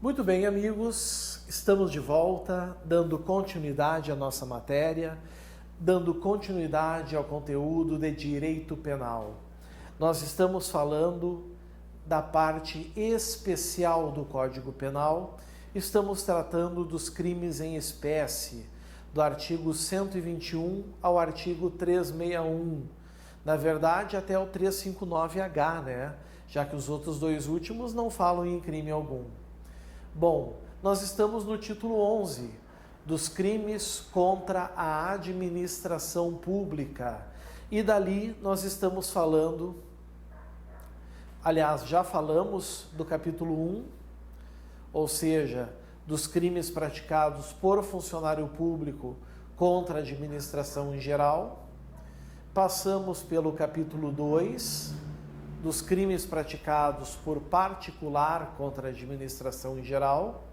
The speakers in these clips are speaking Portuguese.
Muito bem, amigos, estamos de volta, dando continuidade à nossa matéria, dando continuidade ao conteúdo de direito penal. Nós estamos falando da parte especial do Código Penal, estamos tratando dos crimes em espécie, do artigo 121 ao artigo 361. Na verdade, até o 359H, né? Já que os outros dois últimos não falam em crime algum. Bom, nós estamos no título 11 dos crimes contra a administração pública e dali nós estamos falando, aliás, já falamos do capítulo 1, ou seja, dos crimes praticados por funcionário público contra a administração em geral. Passamos pelo capítulo 2, dos crimes praticados por particular contra a administração em geral.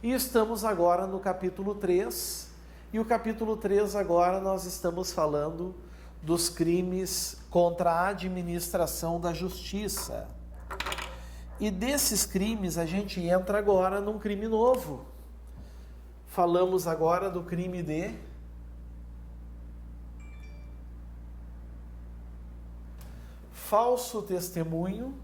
E estamos agora no capítulo 3. E o capítulo 3 agora nós estamos falando dos crimes contra a administração da justiça. E desses crimes a gente entra agora num crime novo. Falamos agora do crime de falso testemunho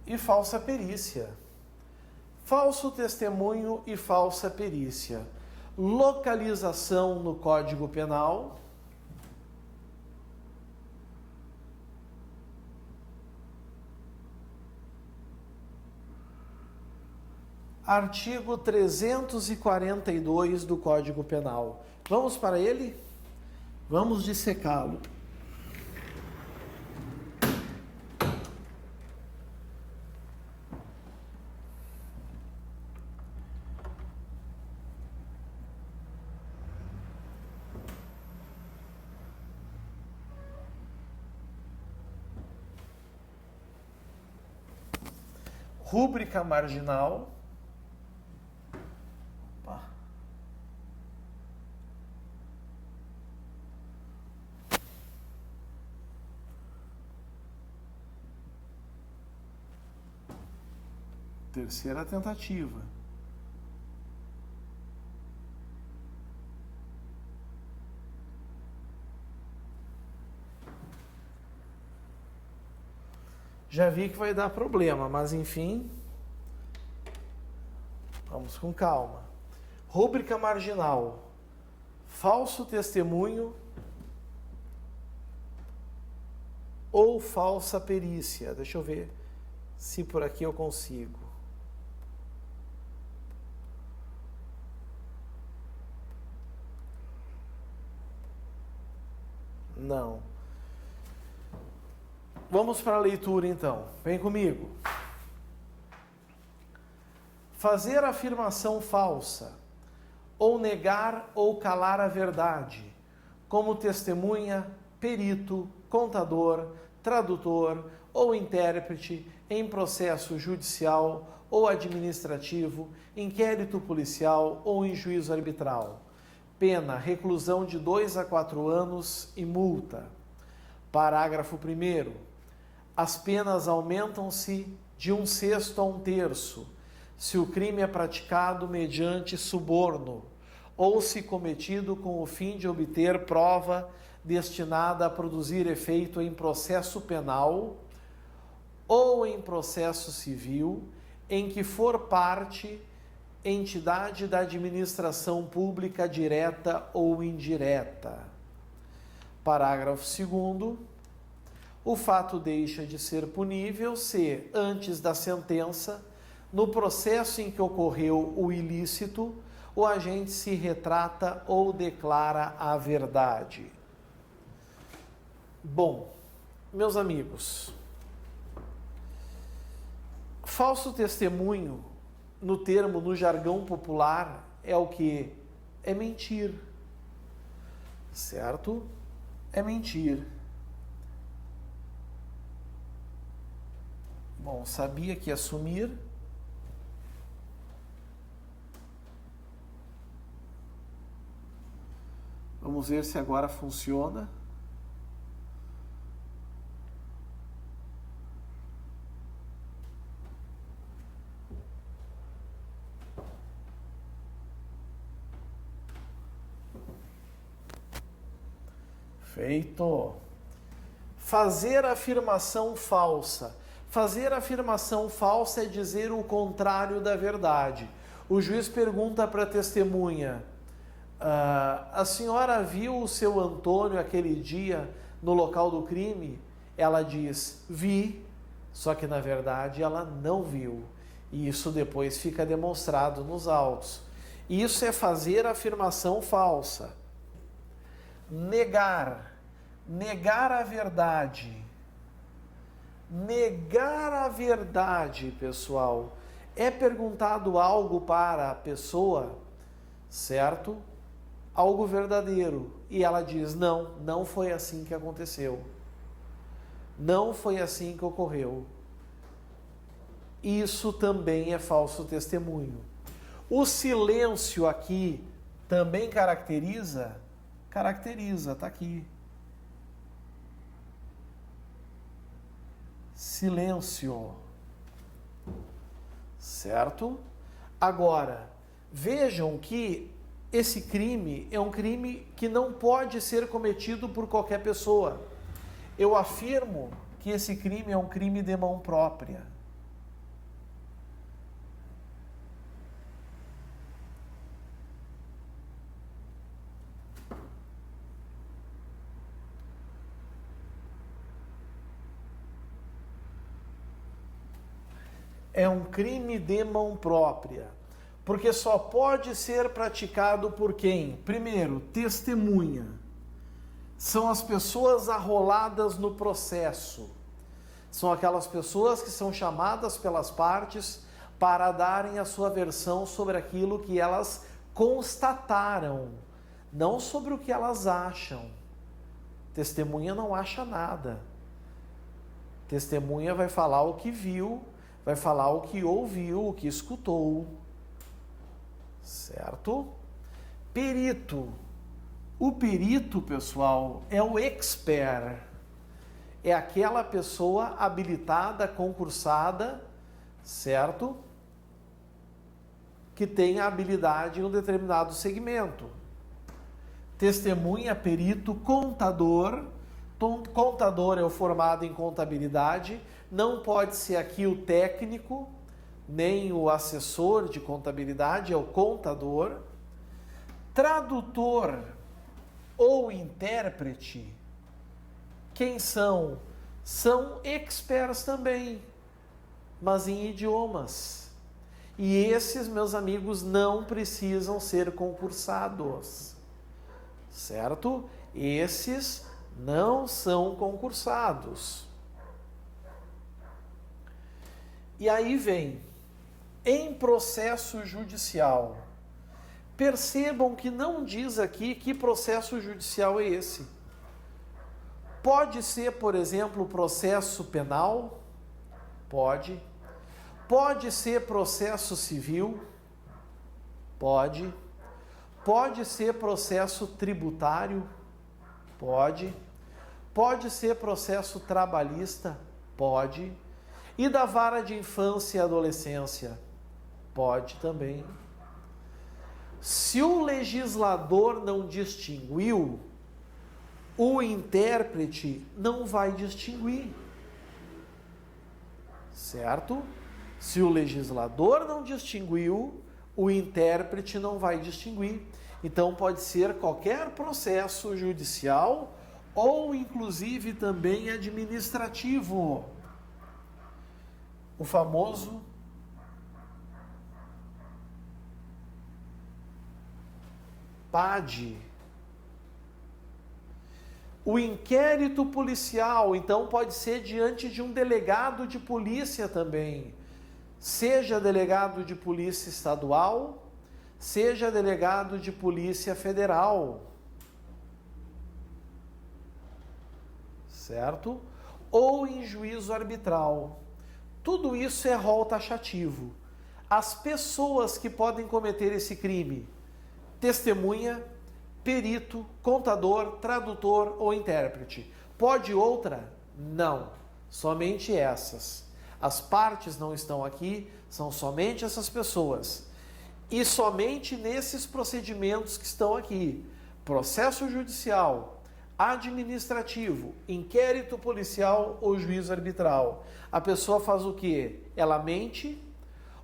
e falsa perícia. Falso testemunho e falsa perícia. Localização no Código Penal. Artigo 342 do Código Penal. Vamos para ele? Vamos dissecá-lo. Rúbrica marginal. Terceira tentativa. Já vi que vai dar problema, mas enfim, vamos com calma. Rúbrica marginal. Falso testemunho ou falsa perícia. Deixa eu ver se por aqui eu consigo. Não. Vamos para a leitura então. Vem comigo. Fazer afirmação falsa, ou negar ou calar a verdade, como testemunha, perito, contador, tradutor ou intérprete em processo judicial ou administrativo, inquérito policial ou em juízo arbitral. Pena, reclusão de 2 a 4 anos e multa. Parágrafo 1º. As penas aumentam-se de 1/6 a 1/3, se o crime é praticado mediante suborno, ou se cometido com o fim de obter prova destinada a produzir efeito em processo penal ou em processo civil, em que for parte entidade da administração pública direta ou indireta. Parágrafo 2º. O fato deixa de ser punível se, antes da sentença, no processo em que ocorreu o ilícito, o agente se retrata ou declara a verdade. Bom, meus amigos, falso testemunho, no jargão popular, é o que? É mentir. Certo? É mentir. Bom, sabia que ia sumir. Vamos ver se agora funciona. Feito. Fazer afirmação falsa. Fazer afirmação falsa é dizer o contrário da verdade. O juiz pergunta para a testemunha: a senhora viu o seu Antônio aquele dia no local do crime? Ela diz: vi, só que na verdade ela não viu. E isso depois fica demonstrado nos autos. Isso é fazer afirmação falsa. Negar. Negar a verdade. Negar a verdade, pessoal. É perguntado algo para a pessoa, certo? Algo verdadeiro. E ela diz: não, não foi assim que aconteceu. Não foi assim que ocorreu. Isso também é falso testemunho. O silêncio aqui também caracteriza? Caracteriza, está aqui. Silêncio. Certo? Agora, vejam que esse crime é um crime que não pode ser cometido por qualquer pessoa. Eu afirmo que esse crime é um crime de mão própria. É um crime de mão própria, porque só pode ser praticado por quem? Primeiro, testemunha. São as pessoas arroladas no processo. São aquelas pessoas que são chamadas pelas partes para darem a sua versão sobre aquilo que elas constataram, não sobre o que elas acham. Testemunha não acha nada. Testemunha vai falar o que viu, vai falar o que ouviu, o que escutou. Certo? Perito. O perito, pessoal, é o expert. É aquela pessoa habilitada, concursada, certo? Que tem a habilidade em um determinado segmento. Testemunha, perito, contador. Contador é o formado em contabilidade. Não pode ser aqui o técnico, nem o assessor de contabilidade, é o contador. Tradutor ou intérprete, quem são? São experts também, mas em idiomas. E esses, meus amigos, não precisam ser concursados, certo? Esses não são concursados. E aí vem, em processo judicial. Percebam que não diz aqui que processo judicial é esse. Pode ser, por exemplo, processo penal? Pode. Pode ser processo civil? Pode. Pode ser processo tributário? Pode. Pode ser processo trabalhista? Pode. E da vara de infância e adolescência? Pode também. Se o legislador não distinguiu, o intérprete não vai distinguir. Certo? Se o legislador não distinguiu, o intérprete não vai distinguir. Então pode ser qualquer processo judicial ou inclusive também administrativo. O famoso PAD. O inquérito policial, então, pode ser diante de um delegado de polícia também. Seja delegado de polícia estadual, seja delegado de polícia federal. Certo? Ou em juízo arbitral. Tudo isso é rol taxativo. As pessoas que podem cometer esse crime: testemunha, perito, contador, tradutor ou intérprete. Pode outra? Não. Somente essas. As partes não estão aqui, são somente essas pessoas. E somente nesses procedimentos que estão aqui: processo judicial, administrativo, inquérito policial ou juízo arbitral. A pessoa faz o quê? Ela mente,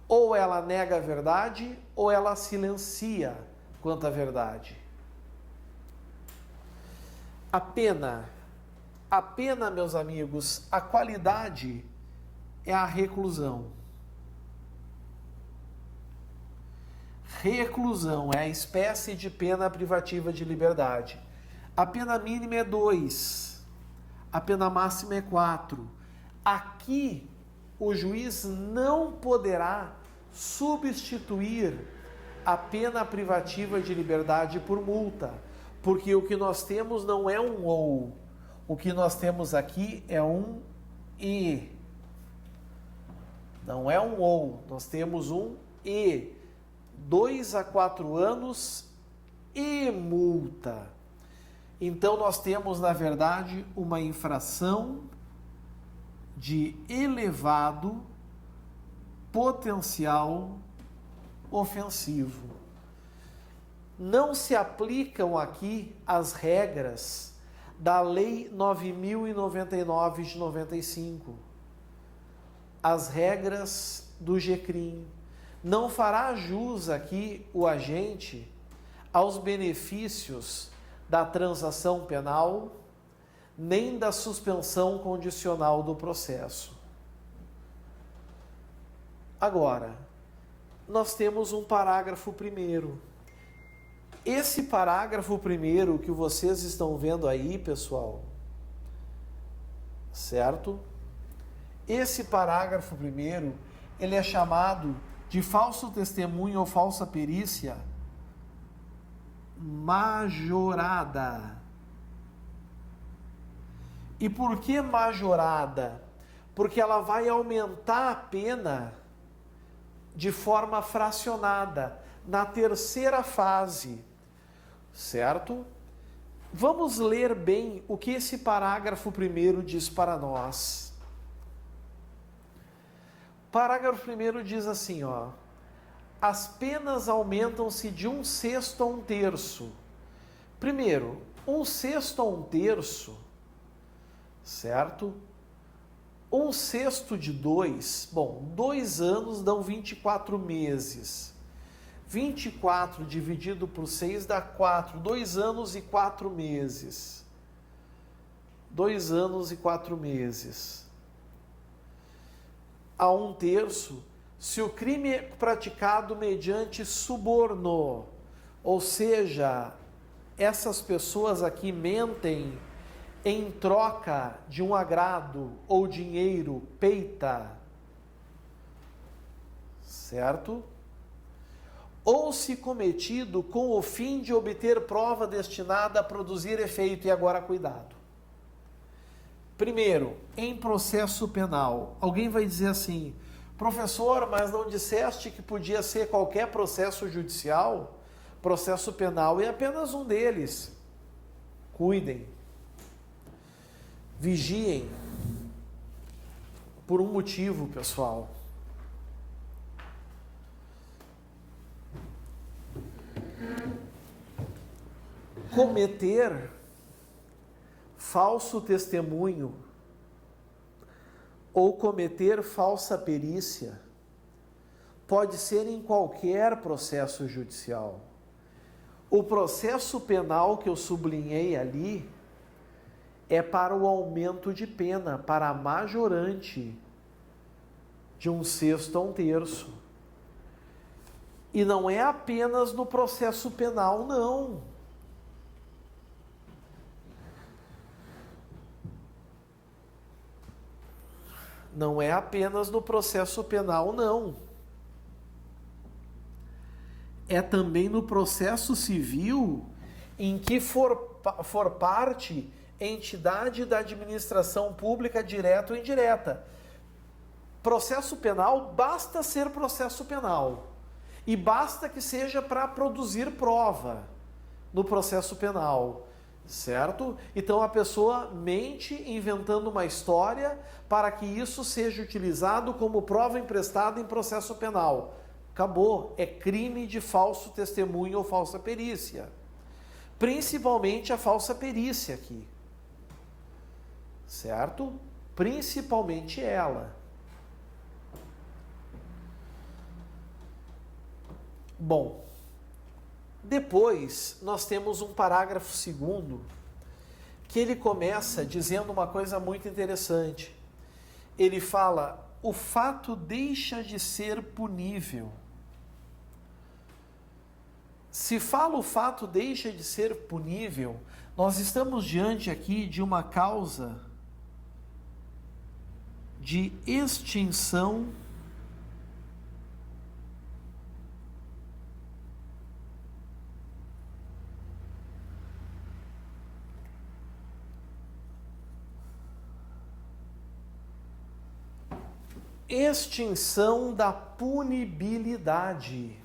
ou ela nega a verdade, ou ela silencia quanto à verdade. A pena, meus amigos, a qualidade é a reclusão. Reclusão é a espécie de pena privativa de liberdade. A pena mínima é 2, a pena máxima é 4. Aqui, o juiz não poderá substituir a pena privativa de liberdade por multa, porque o que nós temos não é um ou, o que nós temos aqui é um e. Não é um ou, nós temos um e. 2 a 4 anos e multa. Então nós temos, na verdade, uma infração de elevado potencial ofensivo. Não se aplicam aqui as regras da Lei 9.099 de 95, as regras do GCRIM. Não fará jus aqui o agente aos benefícios da transação penal, nem da suspensão condicional do processo. Agora, nós temos um parágrafo primeiro. Esse parágrafo primeiro que vocês estão vendo aí, pessoal, certo? Esse parágrafo primeiro, ele é chamado de falso testemunho ou falsa perícia majorada. E por que majorada? Porque ela vai aumentar a pena de forma fracionada, na terceira fase, certo? Vamos ler bem o que esse parágrafo primeiro diz para nós. Parágrafo primeiro diz assim, ó: as penas aumentam-se de 1/6 a 1/3. Primeiro, 1/6 a 1/3, certo? 1/6 de 2, bom, 2 anos dão 24 meses. 24 dividido por 6 dá 4, 2 anos e 4 meses. 2 anos e 4 meses. A 1/3, se o crime é praticado mediante suborno, ou seja, essas pessoas aqui mentem em troca de um agrado ou dinheiro, peita, certo? Ou se cometido com o fim de obter prova destinada a produzir efeito. E agora, cuidado. Primeiro, em processo penal, alguém vai dizer assim: professor, mas não disseste que podia ser qualquer processo judicial? Processo penal é apenas um deles. Cuidem. Vigiem. Por um motivo, pessoal. Cometer falso testemunho ou cometer falsa perícia pode ser em qualquer processo judicial. O processo penal que eu sublinhei ali é para o aumento de pena, para a majorante de 1/6 a 1/3. E não é apenas no processo penal, não. Não é apenas no processo penal, não. É também no processo civil, em que for parte entidade da administração pública direta ou indireta. processo penal basta ser processo penal. E basta que seja para produzir prova no processo penal, certo? Então a pessoa mente inventando uma história para que isso seja utilizado como prova emprestada em processo penal. Acabou, é crime de falso testemunho ou falsa perícia. Principalmente a falsa perícia aqui, certo? Principalmente ela. Bom, depois nós temos um parágrafo segundo que ele começa dizendo uma coisa muito interessante. Ele fala: o fato deixa de ser punível. Se fala o fato deixa de ser punível, nós estamos diante aqui de uma causa de extinção da punibilidade.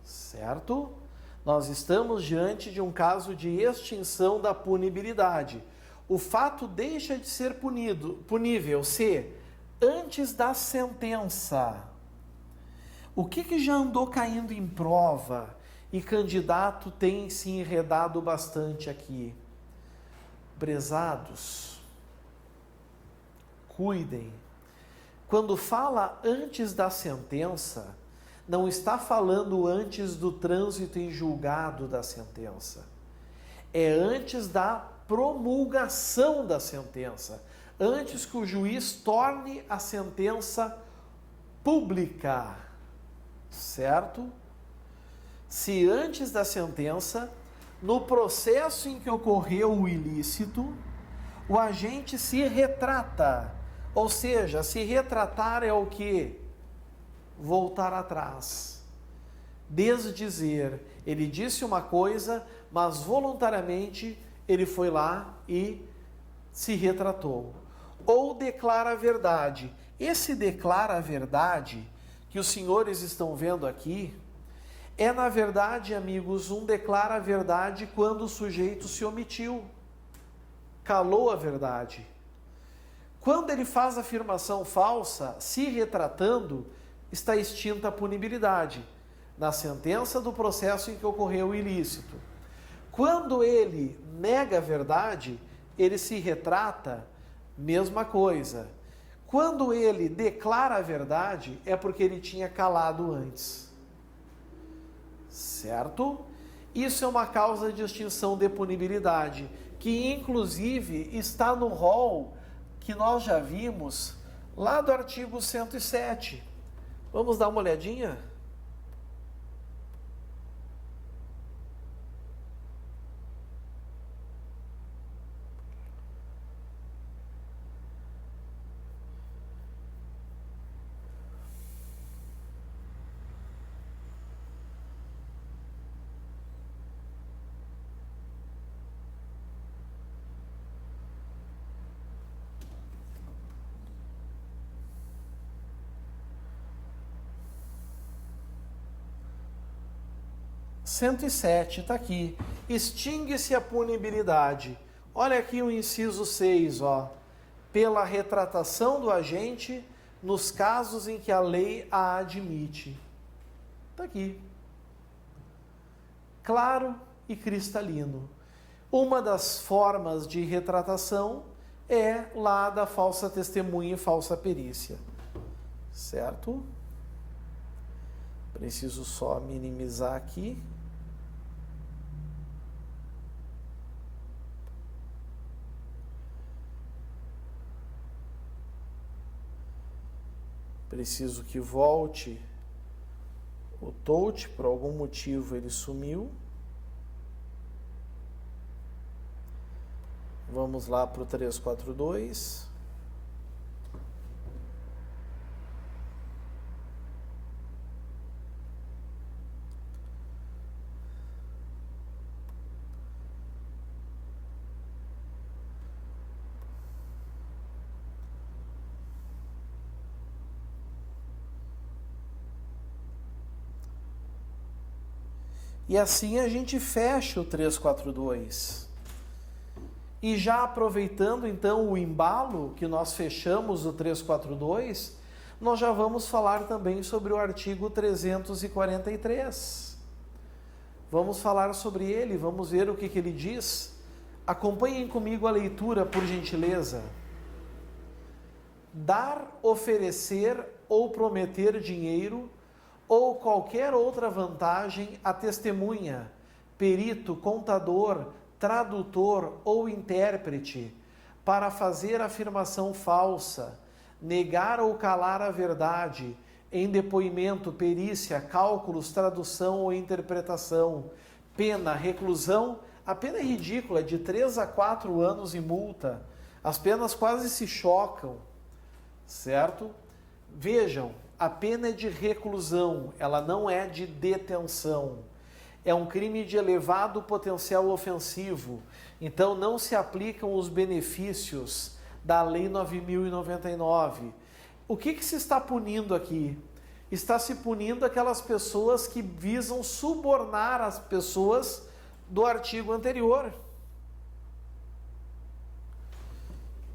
Certo? Nós estamos diante de um caso de extinção da punibilidade. O fato deixa de ser punível se, antes da sentença, o que já andou caindo em prova e candidato tem se enredado bastante aqui? Prezados, cuidem. Quando fala antes da sentença, não está falando antes do trânsito em julgado da sentença. É antes da promulgação da sentença. Antes que o juiz torne a sentença pública. Certo? Se antes da sentença, no processo em que ocorreu o ilícito, o agente se retrata. Ou seja, se retratar é o quê? Voltar atrás, desdizer. Ele disse uma coisa, mas voluntariamente ele foi lá e se retratou. Ou declara a verdade. Esse declara a verdade que os senhores estão vendo aqui é, na verdade, amigos, um declara a verdade quando o sujeito se omitiu, calou a verdade. Quando ele faz afirmação falsa, se retratando, está extinta a punibilidade, na sentença do processo em que ocorreu o ilícito. Quando ele nega a verdade, ele se retrata, mesma coisa. Quando ele declara a verdade, é porque ele tinha calado antes. Certo? Isso é uma causa de extinção de punibilidade, que inclusive está no rol que nós já vimos lá do artigo 107. Vamos dar uma olhadinha? (107) está aqui. Extingue-se a punibilidade. Olha aqui o inciso 6, ó. Pela retratação do agente nos casos em que a lei a admite. Está aqui. Claro e cristalino. Uma das formas de retratação é lá da falsa testemunha e falsa perícia. Certo? Preciso só minimizar aqui. Preciso que volte o touch, por algum motivo ele sumiu. Vamos lá para o 342. E assim a gente fecha o 342. E já aproveitando então o embalo que nós fechamos o 342, nós já vamos falar também sobre o artigo 343. Vamos falar sobre ele, vamos ver o que ele diz. Acompanhem comigo a leitura, por gentileza. Dar, oferecer ou prometer dinheiro ou qualquer outra vantagem a testemunha, perito, contador, tradutor ou intérprete para fazer afirmação falsa, negar ou calar a verdade em depoimento, perícia, cálculos, tradução ou interpretação, pena, reclusão. A pena é ridícula, de 3 a 4 anos e multa. As penas quase se chocam, certo? Vejam, a pena é de reclusão, ela não é de detenção. É um crime de elevado potencial ofensivo, então não se aplicam os benefícios da Lei 9.099. O que se está punindo aqui? Está se punindo aquelas pessoas que visam subornar as pessoas do artigo anterior.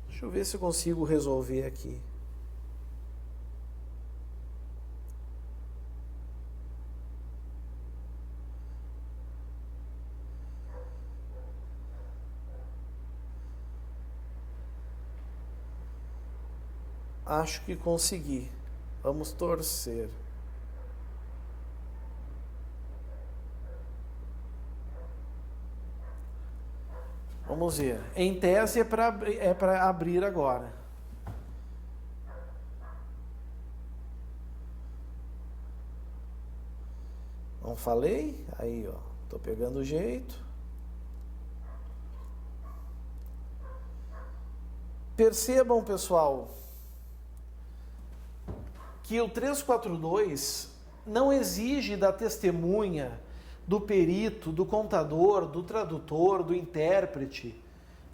Deixa eu ver se eu consigo resolver aqui. Acho que consegui. Vamos torcer. Vamos ver. Em tese é para abrir agora. Não falei? Aí, ó. Tô pegando o jeito. Percebam, pessoal, que o 342 não exige da testemunha, do perito, do contador, do tradutor, do intérprete,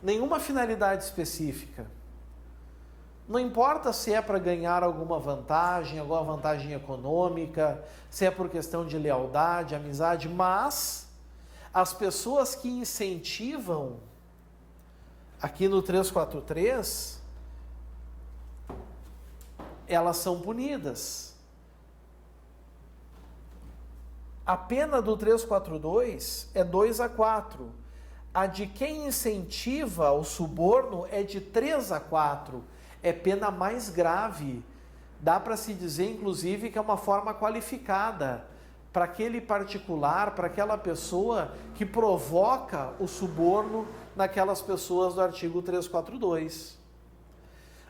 nenhuma finalidade específica. Não importa se é para ganhar alguma vantagem econômica, se é por questão de lealdade, amizade, mas as pessoas que incentivam, aqui no 343, elas são punidas. A pena do 342 é 2 a 4. A de quem incentiva o suborno é de 3 a 4. É pena mais grave. Dá para se dizer, inclusive, que é uma forma qualificada para aquele particular, para aquela pessoa que provoca o suborno naquelas pessoas do artigo 342.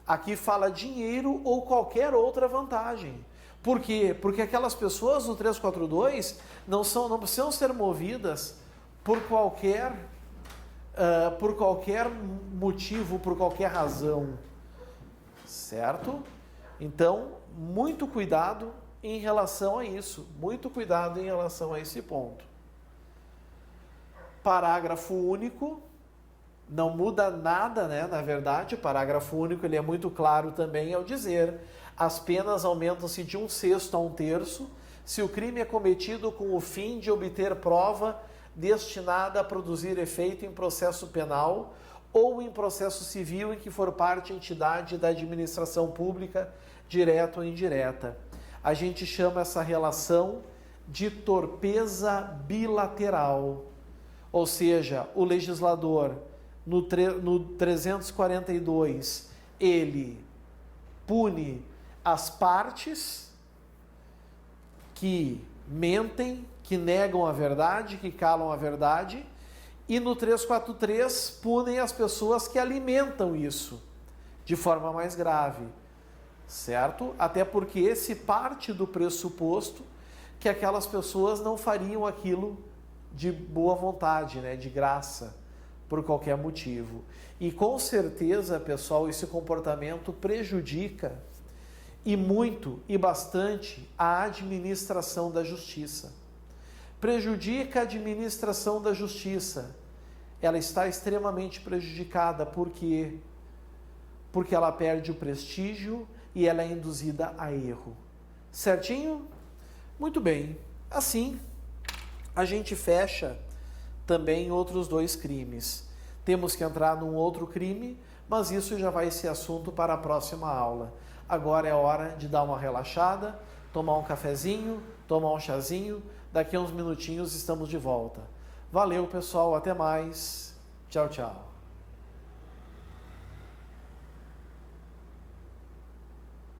Aqui fala dinheiro ou qualquer outra vantagem. Por quê? Porque aquelas pessoas do 342 não precisam ser movidas por qualquer motivo, por qualquer razão. Certo? Então, muito cuidado em relação a isso. Muito cuidado em relação a esse ponto. Parágrafo único. Não muda nada, né? Na verdade, o parágrafo único ele é muito claro também ao dizer: as penas aumentam-se de 1/6 a 1/3 se o crime é cometido com o fim de obter prova destinada a produzir efeito em processo penal ou em processo civil em que for parte entidade da administração pública, direta ou indireta. A gente chama essa relação de torpeza bilateral. Ou seja, o legislador no 342, ele pune as partes que mentem, que negam a verdade, que calam a verdade, e no 343 punem as pessoas que alimentam isso de forma mais grave, certo? Até porque esse parte do pressuposto que aquelas pessoas não fariam aquilo de boa vontade, né, de graça, por qualquer motivo. E com certeza, pessoal, esse comportamento prejudica e muito e bastante a administração da justiça. Prejudica a administração da justiça. Ela está extremamente prejudicada. Por quê? Porque ela perde o prestígio e ela é induzida a erro. Certinho? Muito bem. Assim, a gente fecha também outros 2 crimes. Temos que entrar num outro crime, mas isso já vai ser assunto para a próxima aula. Agora é hora de dar uma relaxada, tomar um cafezinho, tomar um chazinho. Daqui a uns minutinhos estamos de volta. Valeu, pessoal. Até mais. Tchau, tchau.